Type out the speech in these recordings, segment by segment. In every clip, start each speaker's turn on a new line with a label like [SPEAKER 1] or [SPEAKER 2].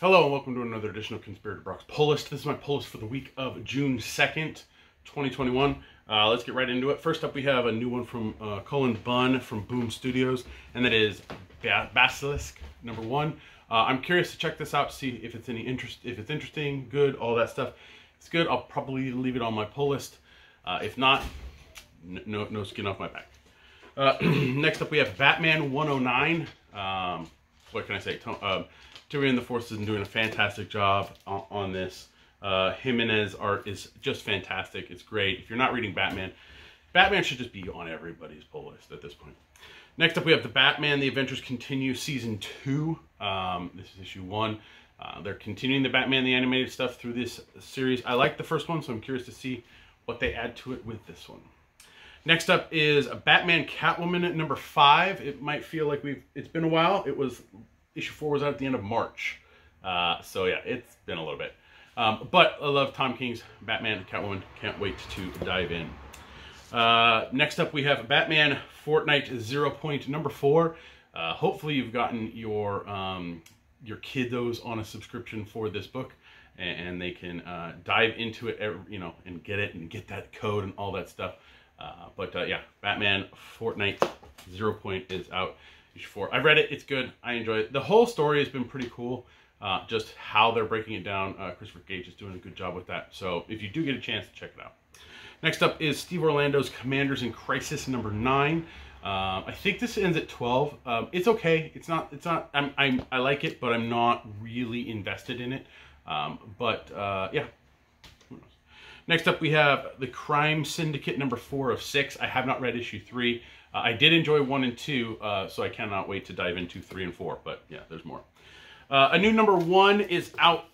[SPEAKER 1] Hello and welcome to another edition of Conspirator Brock's Pull List. This is my pull list for the week of June 2nd, 2021. Let's get right into it. First up, we have a new one from Cullen Bunn from Boom Studios, and that is Basilisk, #1. I'm curious to check this out, see if it's interesting, good, all that stuff. If it's good, I'll probably leave it on my pull list. If not, no skin off my back. Next up, we have Batman 109. What can I say? Terry and the Force is doing a fantastic job on this. Jimenez art is just fantastic. It's great. If you're not reading Batman, Batman should just be on everybody's pull list at this point. Next up, we have the Batman: The Adventures Continue Season 2. This is issue 1. They're continuing the Batman the Animated stuff through this series. I like the first one, so I'm curious to see what they add to it with this one. Next up is a Batman Catwoman at #5. It might feel like it's been a while. Issue 4 was out at the end of March. So yeah, it's been a little bit. But I love Tom King's Batman and Catwoman. Can't wait to dive in. Next up, we have Batman Fortnite 0 Point #4. Hopefully you've gotten your kiddos on a subscription for this book, and they can dive into it, and get it and get that code and all that stuff. Yeah, Batman Fortnite 0 Point is out. Issue 4. I've read it. It's good. I enjoy it. The whole story has been pretty cool. Just how they're breaking it down. Christopher Gage is doing a good job with that. So if you do get a chance, check it out. Next up is Steve Orlando's Commanders in Crisis #9. I think this ends at 12. It's okay. It's not. I like it, but I'm not really invested in it. Yeah. Who knows? Next up, we have the Crime Syndicate #4 of 6. I have not read issue 3. I did enjoy 1 and 2, so I cannot wait to dive into 3 and 4. But yeah, there's more. A new #1 is out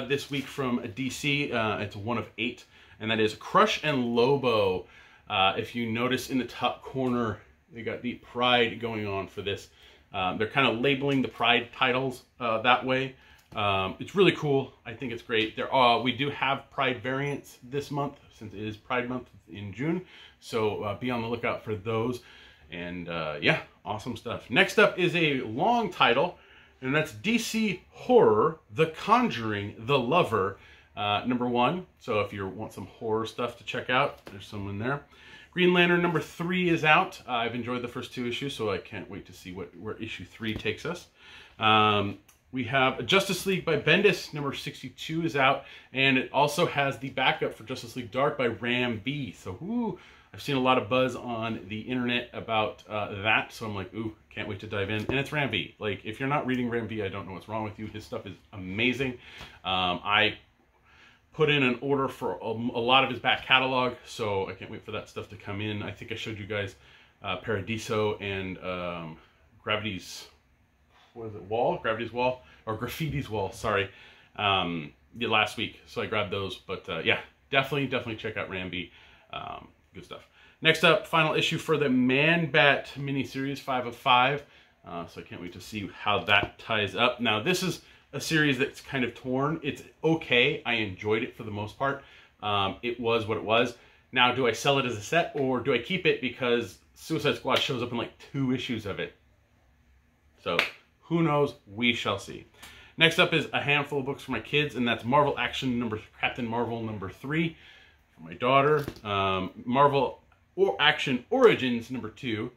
[SPEAKER 1] this week from DC. It's 1 of 8, and that is Crush and Lobo. If you notice in the top corner, they got the Pride going on for this. They're kind of labeling the Pride titles that way. It's really cool. I think it's great. We do have Pride variants this month, since it is Pride Month in June. So be on the lookout for those. And yeah, awesome stuff. Next up is a long title, and that's DC Horror: The Conjuring, The Lover, #1. So if you want some horror stuff to check out, there's some in there. Green Lantern #3 is out. I've enjoyed the first 2 issues, so I can't wait to see where issue 3 takes us. We have Justice League by Bendis, #62 is out, and it also has the backup for Justice League Dark by Ram V. So, I've seen a lot of buzz on the internet about that, so I'm like, can't wait to dive in. And it's Ram V. Like, if you're not reading Ram V, I don't know what's wrong with you. His stuff is amazing. I put in an order for a lot of his back catalog, so I can't wait for that stuff to come in. I think I showed you guys Paradiso and Gravity's... what is it, Wall? Gravity's Wall? Or Graffiti's Wall, sorry. Last week, so I grabbed those. But yeah, definitely check out Rambi. Good stuff. Next up, final issue for the Man-Bat miniseries, 5 of 5. So I can't wait to see how that ties up. Now, this is a series that's kind of torn. It's okay. I enjoyed it for the most part. It was what it was. Now, do I sell it as a set, or do I keep it because Suicide Squad shows up in like 2 issues of it? So... who knows? We shall see. Next up is a handful of books for my kids, and that's Marvel Captain Marvel #3 for my daughter. Marvel Action Origins #2.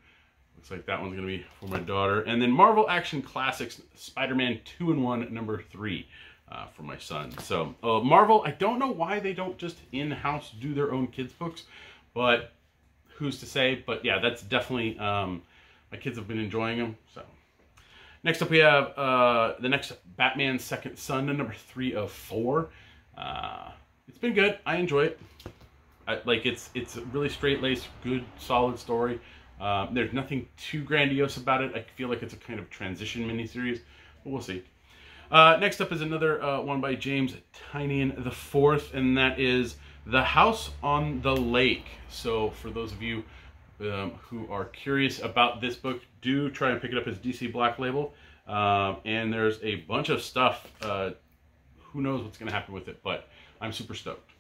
[SPEAKER 1] Looks like that one's going to be for my daughter. And then Marvel Action Classics Spider-Man 2-in-1 #3 for my son. So Marvel, I don't know why they don't just in-house do their own kids' books, but who's to say? But yeah, that's definitely, my kids have been enjoying them, so. Next up, we have the next Batman Second Son, #3 of 4. It's been good. I enjoy it. It's a really straight-laced, good, solid story. There's nothing too grandiose about it. I feel like it's a kind of transition miniseries, but we'll see. Next up is another one by James Tynion IV, and that is The House on the Lake. So for those of you who are curious about this book, do try and pick it up as DC Black Label. And there's a bunch of stuff. Who knows what's going to happen with it, but I'm super stoked.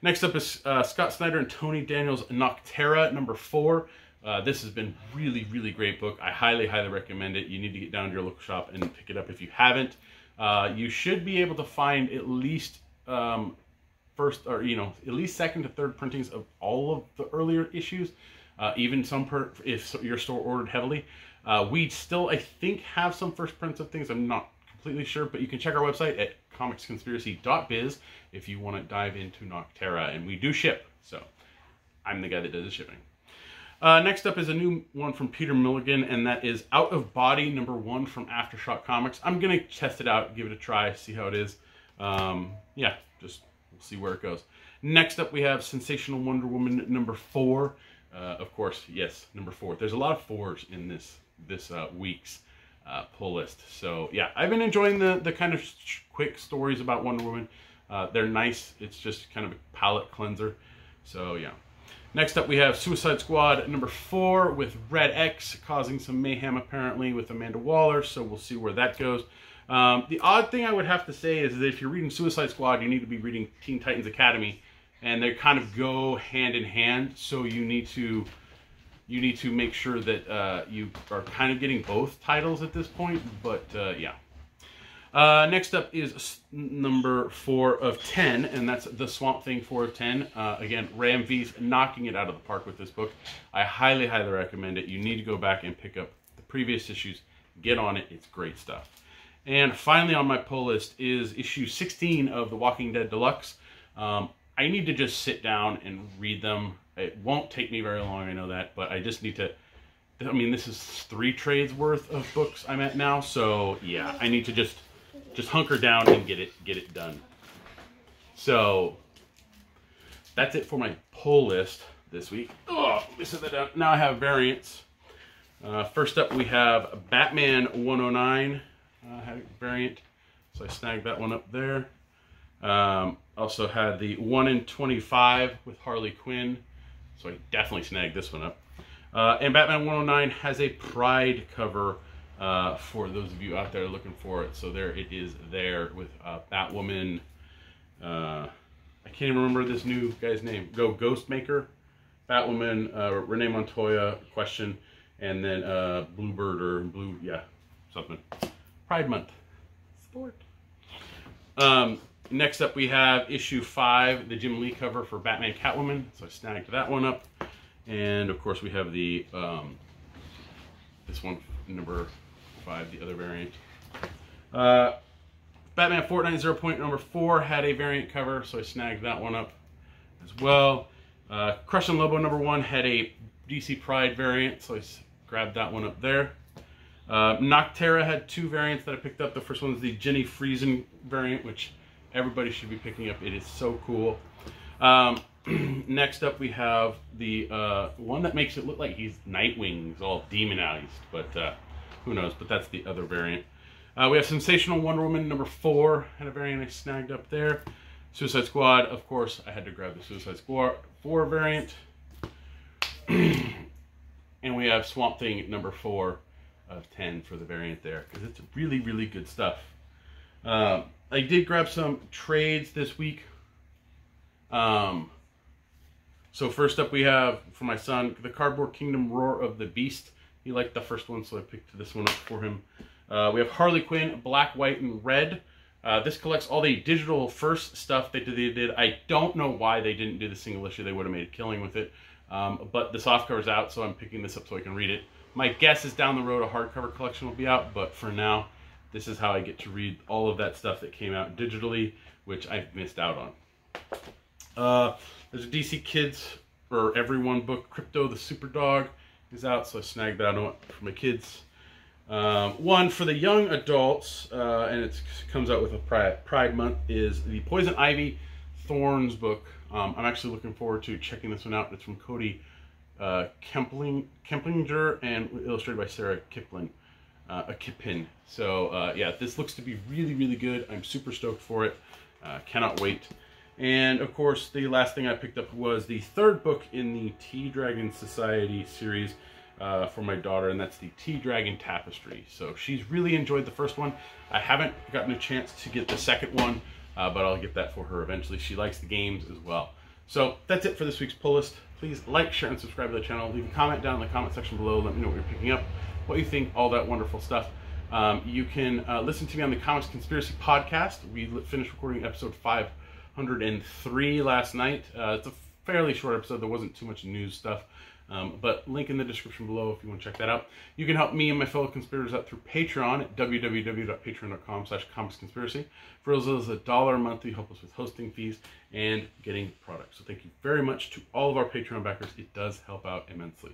[SPEAKER 1] Next up is Scott Snyder and Tony Daniels' Nocterra #4. This has been really great book. I highly recommend it. You need to get down to your local shop and pick it up if you haven't. You should be able to find at least first, or at least second to third printings of all of the earlier issues, even some if your store ordered heavily. We still, I think, have some first prints of things. I'm not completely sure, but you can check our website at comicsconspiracy.biz if you want to dive into Nocterra, and we do ship, so I'm the guy that does the shipping. Next up is a new one from Peter Milligan, and that is Out of Body #1 from Aftershock Comics. I'm going to test it out, give it a try, see how it is. Yeah, just we'll see where it goes. Next up we have Sensational Wonder Woman #4. Of course, yes, #4. There's a lot of 4s in this week's pull list. So yeah, I've been enjoying the kind of quick stories about Wonder Woman. They're nice. It's just kind of a palate cleanser. So yeah. Next up we have Suicide Squad #4 with Red X causing some mayhem apparently with Amanda Waller. So we'll see where that goes. The odd thing I would have to say is that if you're reading Suicide Squad, you need to be reading Teen Titans Academy, and they kind of go hand in hand. So you need to make sure that you are kind of getting both titles at this point. But yeah. Next up is number 4 of 10, and that's the Swamp Thing 4 of 10. Again, Ram V's knocking it out of the park with this book. I highly, highly recommend it. You need to go back and pick up the previous issues. Get on it. It's great stuff. And finally on my pull list is issue 16 of The Walking Dead Deluxe. I need to just sit down and read them. It won't take me very long, I know that, but I just need to... I mean, this is 3 trades worth of books I'm at now, so yeah, I need to just hunker down and get it done. So that's it for my pull list this week. Oh, let me set that down. Now I have variants. First up we have Batman 109 had a variant, so I snagged that one up there. Also had the 1 in 25 with Harley Quinn, so I definitely snagged this one up. And Batman 109 has a Pride cover for those of you out there looking for it. So there it is there with Batwoman. I can't even remember this new guy's name. Ghostmaker, Batwoman, Renee Montoya, Question, and then Bluebird or Blue, yeah, something. Pride Month. Sport. Next up we have issue 5, the Jim Lee cover for Batman Catwoman. So I snagged that one up. And of course we have the this one, number 5, the other variant. Batman Fortnite 0.4 had a variant cover, so I snagged that one up as well. Crush and Lobo #1 had a DC Pride variant, so I grabbed that one up there. Nocterra had 2 variants that I picked up. The first one is the Jenny Friesen variant, which everybody should be picking up. It is so cool. Next up we have the one that makes it look like he's Nightwing. He's all demonized, but who knows? But that's the other variant. We have Sensational Wonder Woman #4 had a variant I snagged up there. Suicide Squad, of course, I had to grab the Suicide Squad 4 variant. And we have Swamp Thing #4 of 10 for the variant there, because it's really, really good stuff. I did grab some trades this week. So first up we have, for my son, the Cardboard Kingdom Roar of the Beast. He liked the first one, so I picked this one up for him. We have Harley Quinn, Black, White, and Red. This collects all the digital first stuff they did. I don't know why they didn't do the single issue. They would have made a killing with it. But the softcover's out, so I'm picking this up so I can read it. My guess is down the road a hardcover collection will be out, but for now, this is how I get to read all of that stuff that came out digitally, which I've missed out on. There's a DC Kids or Everyone book, Crypto the Superdog is out, so I snagged that one for my kids. One for the young adults, and it comes out with a Pride Month, is the Poison Ivy Thorns book. I'm actually looking forward to checking this one out. It's from Cody Kemplinger and illustrated by Sarah Kiplin. So yeah, this looks to be really, really good. I'm super stoked for it. Cannot wait. And of course, the last thing I picked up was the 3rd book in the T-Dragon Society series for my daughter, and that's the T-Dragon Tapestry. So she's really enjoyed the first one. I haven't gotten a chance to get the second one, but I'll get that for her eventually. She likes the games as well. So that's it for this week's pull list. Please like, share, and subscribe to the channel. Leave a comment down in the comment section below. Let me know what you're picking up, what you think, all that wonderful stuff. You can listen to me on the Comics Conspiracy podcast. We finished recording episode 503 last night. It's a fairly short episode. There wasn't too much news stuff. But link in the description below if you want to check that out. You can help me and my fellow conspirators out through Patreon at www.patreon.com/comicsconspiracy. For as little as $1 a month, you help us with hosting fees and getting products. So thank you very much to all of our Patreon backers. It does help out immensely.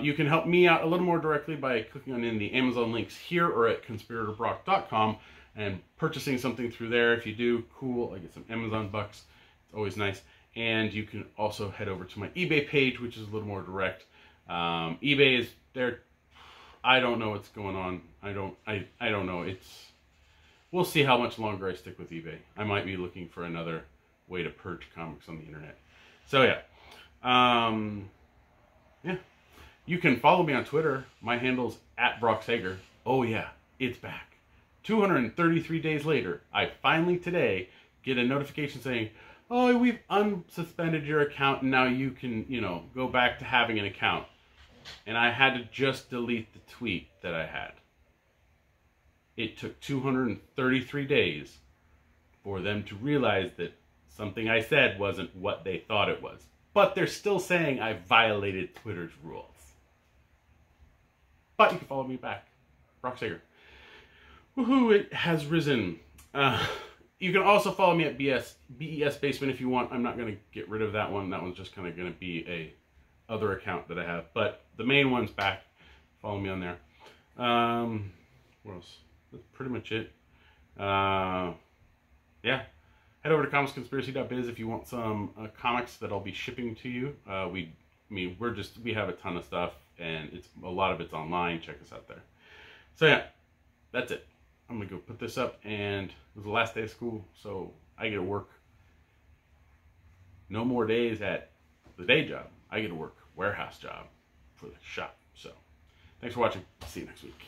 [SPEAKER 1] You can help me out a little more directly by clicking on the Amazon links here or at conspiratorbrock.com and purchasing something through there. If you do, cool. I get some Amazon bucks. It's always nice. And you can also head over to my eBay page, which is a little more direct. eBay is there. I don't know what's going on. I don't know. We'll see how much longer I stick with eBay. I might be looking for another way to purge comics on the internet. So yeah. Yeah. You can follow me on Twitter. My handle's @BrockSager. Oh yeah, it's back. 233 days later, I finally today get a notification saying, oh, we've unsuspended your account and now you can, go back to having an account. And I had to just delete the tweet that I had. It took 233 days for them to realize that something I said wasn't what they thought it was. But they're still saying I violated Twitter's rules. But you can follow me back. Brock Sager. Woohoo, it has risen. You can also follow me at BES Basement if you want. I'm not going to get rid of that one. That one's just kind of going to be a other account that I have. But the main one's back. Follow me on there. What else? That's pretty much it. Yeah. Head over to comicsconspiracy.biz if you want some comics that I'll be shipping to you. We have a ton of stuff, and a lot of it's online. Check us out there. So yeah, that's it. I'm going to go put this up, and it was the last day of school, so I get to work. No more days at the day job. I get to work warehouse job for the shop. So, thanks for watching. See you next week.